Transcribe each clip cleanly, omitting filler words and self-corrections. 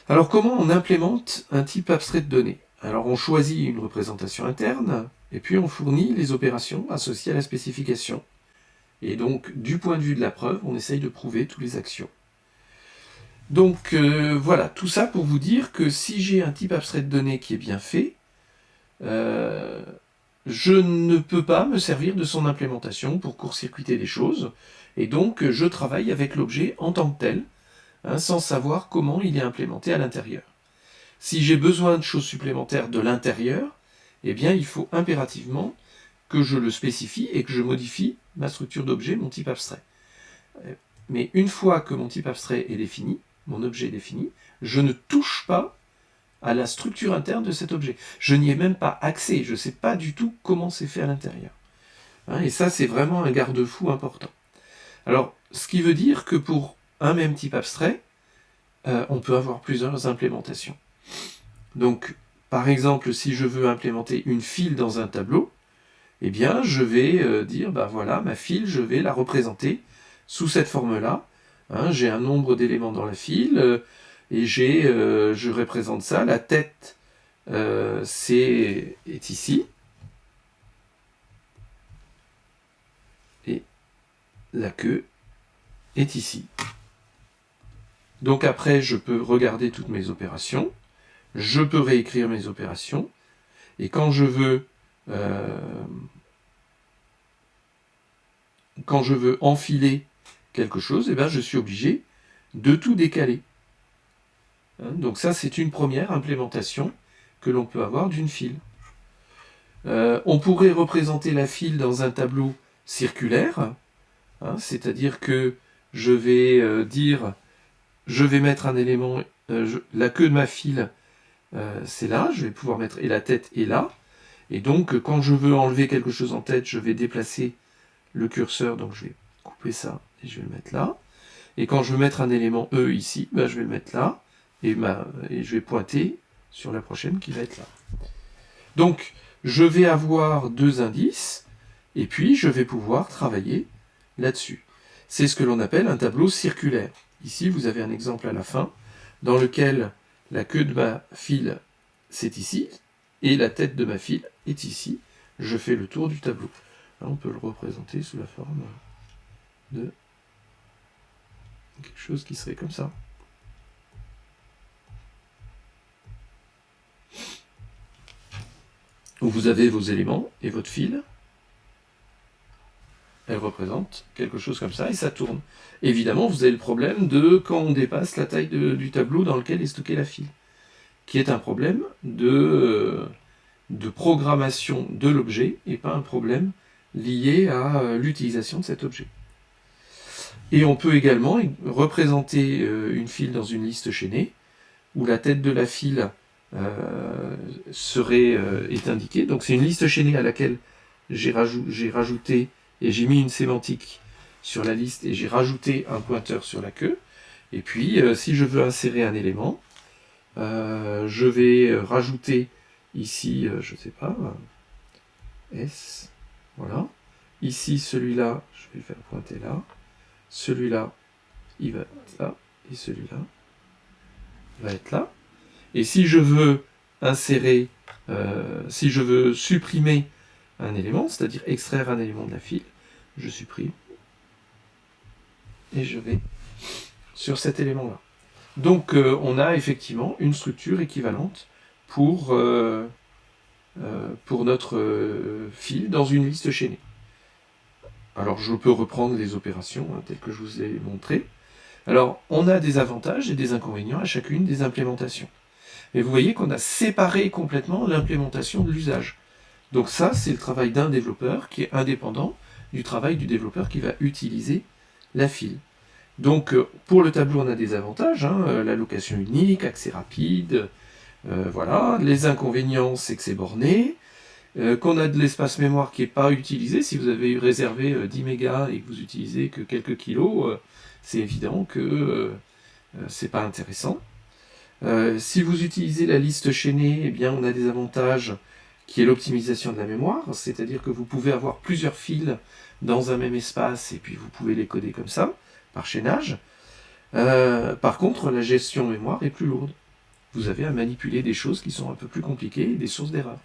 Alors comment on implémente un type abstrait de données? Alors on choisit une représentation interne, et puis on fournit les opérations associées à la spécification. Et donc, du point de vue de la preuve, on essaye de prouver toutes les actions. Donc voilà, tout ça pour vous dire que si j'ai un type abstrait de données qui est bien fait, je ne peux pas me servir de son implémentation pour court-circuiter les choses, et donc je travaille avec l'objet en tant que tel, sans savoir comment il est implémenté à l'intérieur. Si j'ai besoin de choses supplémentaires de l'intérieur, eh bien il faut impérativement que je le spécifie et que je modifie ma structure d'objet, mon type abstrait. Mais une fois que mon type abstrait est défini, mon objet est défini, je ne touche pas à la structure interne de cet objet. Je n'y ai même pas accès, je ne sais pas du tout comment c'est fait à l'intérieur. Et ça, c'est vraiment un garde-fou important. Alors, ce qui veut dire que pour un même type abstrait, on peut avoir plusieurs implémentations. Donc, par exemple, si je veux implémenter une file dans un tableau, eh bien, je vais dire, ben voilà, ma file, je vais la représenter sous cette forme-là. J'ai un nombre d'éléments dans la file, et je représente ça. La tête est ici. Et la queue est ici. Donc après, je peux regarder toutes mes opérations. Je peux réécrire mes opérations. Et quand je veux enfiler quelque chose, eh ben, je suis obligé de tout décaler. Donc ça, c'est une première implémentation que l'on peut avoir d'une file. On pourrait représenter la file dans un tableau circulaire, c'est-à-dire que je vais dire, je vais mettre un élément, la queue de ma file, c'est là, je vais pouvoir mettre, et la tête est là, et donc quand je veux enlever quelque chose en tête, je vais déplacer le curseur, donc je vais couper ça, et je vais le mettre là, et quand je veux mettre un élément E ici, ben, je vais le mettre là, et je vais pointer sur la prochaine qui va être là. Donc, je vais avoir deux indices, et puis je vais pouvoir travailler là-dessus. C'est ce que l'on appelle un tableau circulaire. Ici, vous avez un exemple à la fin, dans lequel la queue de ma file, c'est ici, et la tête de ma file est ici. Je fais le tour du tableau. Là, on peut le représenter sous la forme de quelque chose qui serait comme ça. Où vous avez vos éléments et votre file. Elle représente quelque chose comme ça et ça tourne. Évidemment, vous avez le problème de quand on dépasse la taille du tableau dans lequel est stockée la file, qui est un problème de programmation de l'objet et pas un problème lié à l'utilisation de cet objet. Et on peut également représenter une file dans une liste chaînée où la tête de la file est indiquée. Donc c'est une liste chaînée à laquelle j'ai rajouté et j'ai mis une sémantique sur la liste et j'ai rajouté un pointeur sur la queue. Et puis si je veux insérer un élément, je vais rajouter ici, je ne sais pas, S, voilà. Ici, celui-là, je vais le faire pointer là. Celui-là, il va être là. Et celui-là va être là. Et si je veux insérer, si je veux supprimer un élément, c'est-à-dire extraire un élément de la file, je supprime. Et je vais sur cet élément-là. Donc on a effectivement une structure équivalente pour notre file dans une liste chaînée. Alors je peux reprendre les opérations telles que je vous ai montré. Alors on a des avantages et des inconvénients à chacune des implémentations. Mais vous voyez qu'on a séparé complètement l'implémentation de l'usage. Donc ça, c'est le travail d'un développeur qui est indépendant du travail du développeur qui va utiliser la file. Donc pour le tableau, on a des avantages, l'allocation unique, accès rapide, voilà. Les inconvénients, c'est que c'est borné, qu'on a de l'espace mémoire qui n'est pas utilisé. Si vous avez réservé 10 mégas et que vous utilisez que quelques kilos, c'est évident que c'est pas intéressant. Si vous utilisez la liste chaînée, eh bien on a des avantages qui est l'optimisation de la mémoire, c'est-à-dire que vous pouvez avoir plusieurs fils dans un même espace et puis vous pouvez les coder comme ça, par chaînage. Par contre, la gestion mémoire est plus lourde. vous avez à manipuler des choses qui sont un peu plus compliquées et des sources d'erreurs.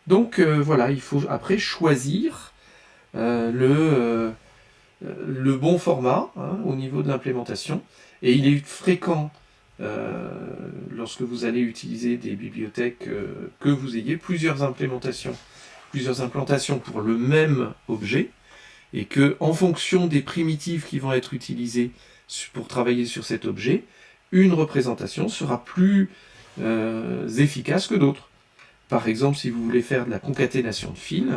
Donc voilà, il faut après choisir le bon format au niveau de l'implémentation. Et il est fréquent, lorsque vous allez utiliser des bibliothèques, que vous ayez plusieurs implantations pour le même objet, et que, en fonction des primitives qui vont être utilisées pour travailler sur cet objet, une représentation sera plus efficace que d'autres. Par exemple, si vous voulez faire de la concaténation de fils,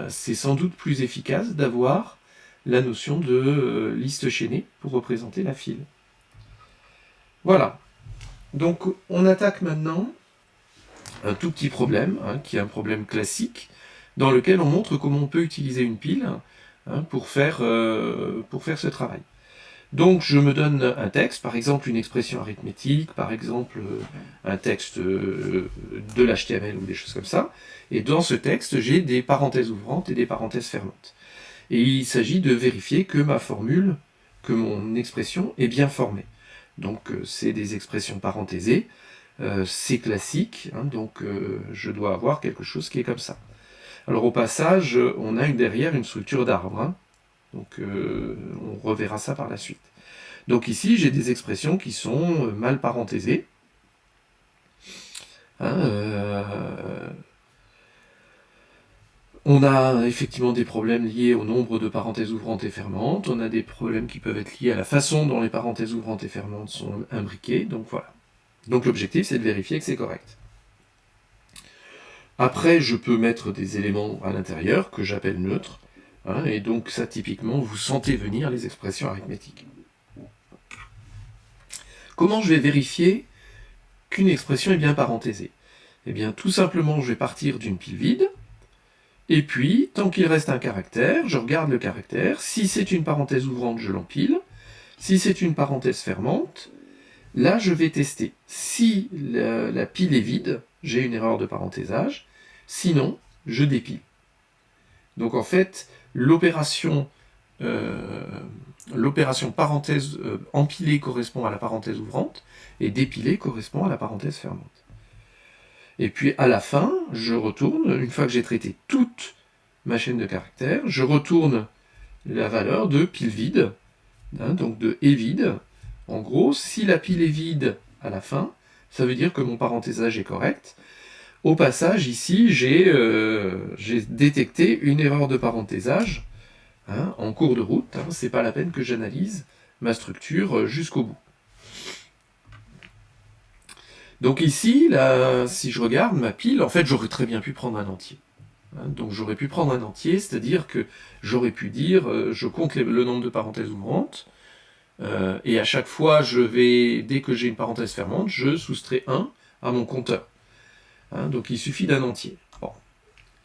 c'est sans doute plus efficace d'avoir la notion de liste chaînée pour représenter la file. Voilà. Donc on attaque maintenant un tout petit problème, qui est un problème classique, dans lequel on montre comment on peut utiliser une pile pour faire ce travail. Donc je me donne un texte, par exemple une expression arithmétique, par exemple un texte de l'HTML ou des choses comme ça, et dans ce texte j'ai des parenthèses ouvrantes et des parenthèses fermantes. Et il s'agit de vérifier que ma formule, que mon expression est bien formée. Donc c'est des expressions parenthésées, c'est classique, donc je dois avoir quelque chose qui est comme ça. Alors au passage, on a derrière une structure d'arbre, donc on reverra ça par la suite. Donc ici, j'ai des expressions qui sont mal parenthésées. On a effectivement des problèmes liés au nombre de parenthèses ouvrantes et fermantes. On a des problèmes qui peuvent être liés à la façon dont les parenthèses ouvrantes et fermantes sont imbriquées. Donc voilà. Donc l'objectif, c'est de vérifier que c'est correct. Après, je peux mettre des éléments à l'intérieur que j'appelle neutres. Et donc ça, typiquement, vous sentez venir les expressions arithmétiques. Comment je vais vérifier qu'une expression est bien parenthésée? Eh bien, tout simplement, je vais partir d'une pile vide. Et puis, tant qu'il reste un caractère, je regarde le caractère. Si c'est une parenthèse ouvrante, je l'empile. Si c'est une parenthèse fermante, là, je vais tester. Si la pile est vide, j'ai une erreur de parenthésage. Sinon, je dépile. Donc, en fait, l'opération parenthèse empilée correspond à la parenthèse ouvrante et dépilée correspond à la parenthèse fermante. Et puis à la fin, je retourne, une fois que j'ai traité toute ma chaîne de caractères, je retourne la valeur de pile vide, donc de est vide. En gros, si la pile est vide à la fin, ça veut dire que mon parenthésage est correct. Au passage, ici, j'ai détecté une erreur de parenthésage en cours de route. C'est pas la peine que j'analyse ma structure jusqu'au bout. Donc ici, là, si je regarde ma pile, en fait, j'aurais très bien pu prendre un entier. Donc j'aurais pu prendre un entier, c'est-à-dire que j'aurais pu dire, je compte le nombre de parenthèses ouvrantes, et à chaque fois, dès que j'ai une parenthèse fermante, je soustrais 1 à mon compteur. Donc il suffit d'un entier. Bon,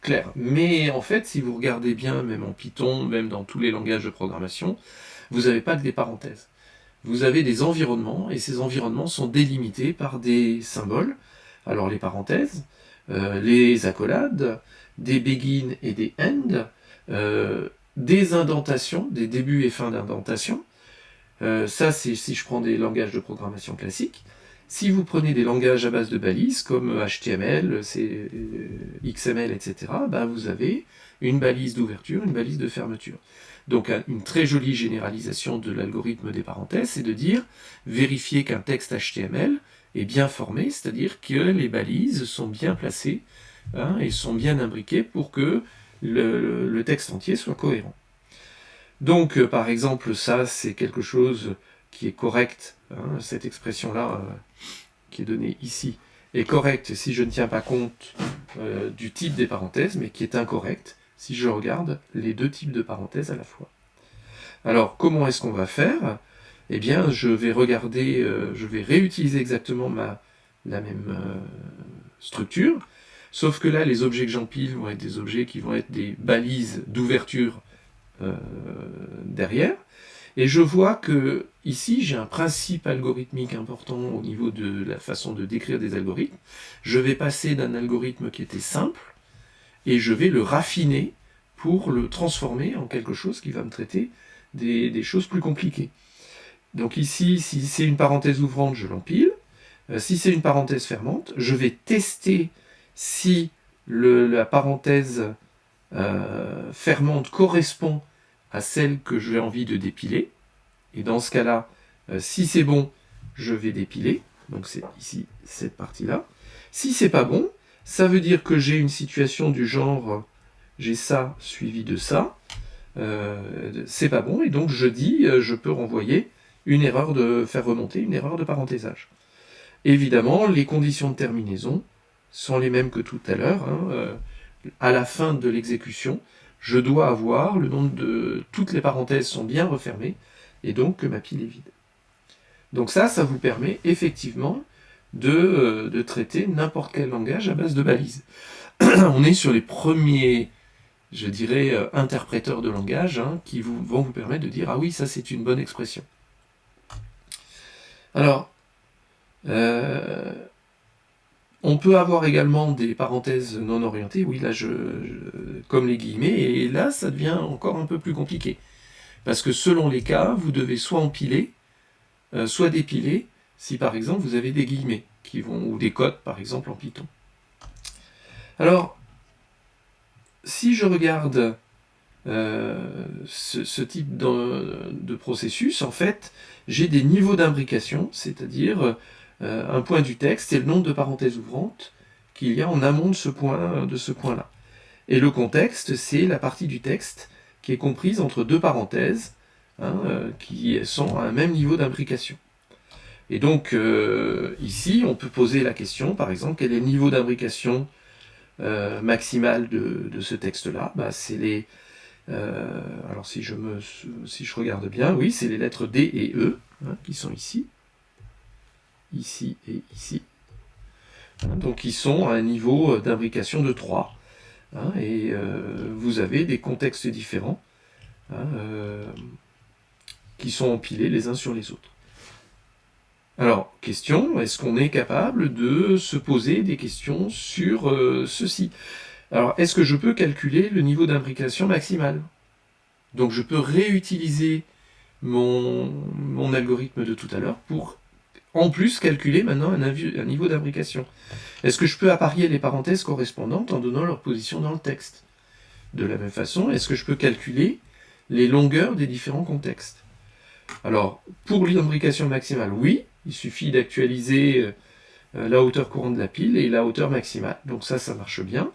clair. Mais en fait, si vous regardez bien, même en Python, même dans tous les langages de programmation, vous n'avez pas que des parenthèses. Vous avez des environnements, et ces environnements sont délimités par des symboles. Alors les parenthèses, les accolades, des begin et des end, des indentations, des débuts et fins d'indentation. Ça, c'est si je prends des langages de programmation classiques. Si vous prenez des langages à base de balises, comme HTML, XML, etc., vous avez une balise d'ouverture, une balise de fermeture. Donc une très jolie généralisation de l'algorithme des parenthèses, c'est de dire, vérifier qu'un texte HTML est bien formé, c'est-à-dire que les balises sont bien placées et sont bien imbriquées pour que le texte entier soit cohérent. Donc par exemple, ça c'est quelque chose qui est correct, cette expression-là qui est donnée ici est correcte si je ne tiens pas compte du type des parenthèses, mais qui est incorrecte si je regarde les deux types de parenthèses à la fois. Alors, comment est-ce qu'on va faire? Eh bien, je vais réutiliser exactement la même structure, sauf que là, les objets que j'empile vont être des objets qui vont être des balises d'ouverture derrière, et je vois que ici, j'ai un principe algorithmique important au niveau de la façon de décrire des algorithmes. Je vais passer d'un algorithme qui était simple, et je vais le raffiner pour le transformer en quelque chose qui va me traiter des choses plus compliquées. Donc ici, si c'est une parenthèse ouvrante, je l'empile. Si c'est une parenthèse fermante, je vais tester si la parenthèse fermante correspond à celle que j'ai envie de dépiler. Et dans ce cas-là, si c'est bon, je vais dépiler. Donc c'est ici, cette partie-là. Si c'est pas bon, ça veut dire que j'ai une situation du genre, j'ai ça suivi de ça. C'est pas bon, et donc je dis, je peux renvoyer une erreur de faire remonter, une erreur de parenthésage. Évidemment, les conditions de terminaison sont les mêmes que tout à l'heure. À la fin de l'exécution, je dois avoir le nombre de... Toutes les parenthèses sont bien refermées, et donc que ma pile est vide. Donc ça vous permet effectivement de traiter n'importe quel langage à base de balises. On est sur les premiers, je dirais, interpréteurs de langage qui vont vous permettre de dire « Ah oui, ça c'est une bonne expression ». Alors, on peut avoir également des parenthèses non orientées, oui, là, comme les guillemets, et là, ça devient encore un peu plus compliqué. Parce que selon les cas, vous devez soit empiler, soit dépiler, si par exemple vous avez des guillemets, ou des cotes, par exemple, en Python. Alors, si je regarde ce type de processus, en fait, j'ai des niveaux d'imbrication, c'est-à-dire un point du texte et le nombre de parenthèses ouvrantes qu'il y a en amont de ce point-là. Et le contexte, c'est la partie du texte qui est comprise entre deux parenthèses qui sont à un même niveau d'imbrication. Et donc, ici, on peut poser la question, par exemple, quel est le niveau d'imbrication maximal de ce texte-là? C'est les... alors, si je regarde bien, oui, c'est les lettres D et E qui sont ici. Ici et ici. Donc, qui sont à un niveau d'imbrication de 3. Et vous avez des contextes différents qui sont empilés les uns sur les autres. Alors, question, est-ce qu'on est capable de se poser des questions sur ceci? Alors, est-ce que je peux calculer le niveau d'imbrication maximal? Donc, je peux réutiliser mon algorithme de tout à l'heure pour, en plus, calculer maintenant un niveau d'imbrication. Est-ce que je peux apparier les parenthèses correspondantes en donnant leur position dans le texte? De la même façon, est-ce que je peux calculer les longueurs des différents contextes? Alors, pour l'imbrication maximale, oui, il suffit d'actualiser la hauteur courante de la pile et la hauteur maximale. Donc ça marche bien.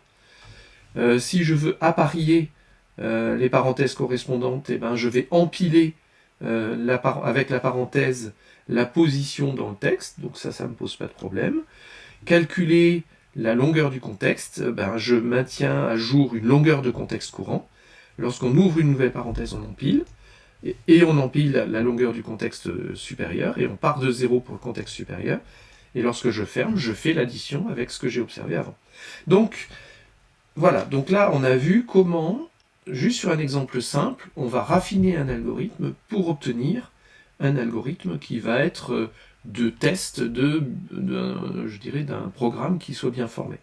Si je veux apparier les parenthèses correspondantes, je vais empiler avec la parenthèse la position dans le texte. Donc ça ne me pose pas de problème. Calculer la longueur du contexte, je maintiens à jour une longueur de contexte courant. Lorsqu'on ouvre une nouvelle parenthèse, on empile. Et on empile la longueur du contexte supérieur, et on part de 0 pour le contexte supérieur, et lorsque je ferme, je fais l'addition avec ce que j'ai observé avant. Donc, voilà, donc là, on a vu comment, juste sur un exemple simple, on va raffiner un algorithme pour obtenir un algorithme qui va être de test je dirais, d'un programme qui soit bien formé.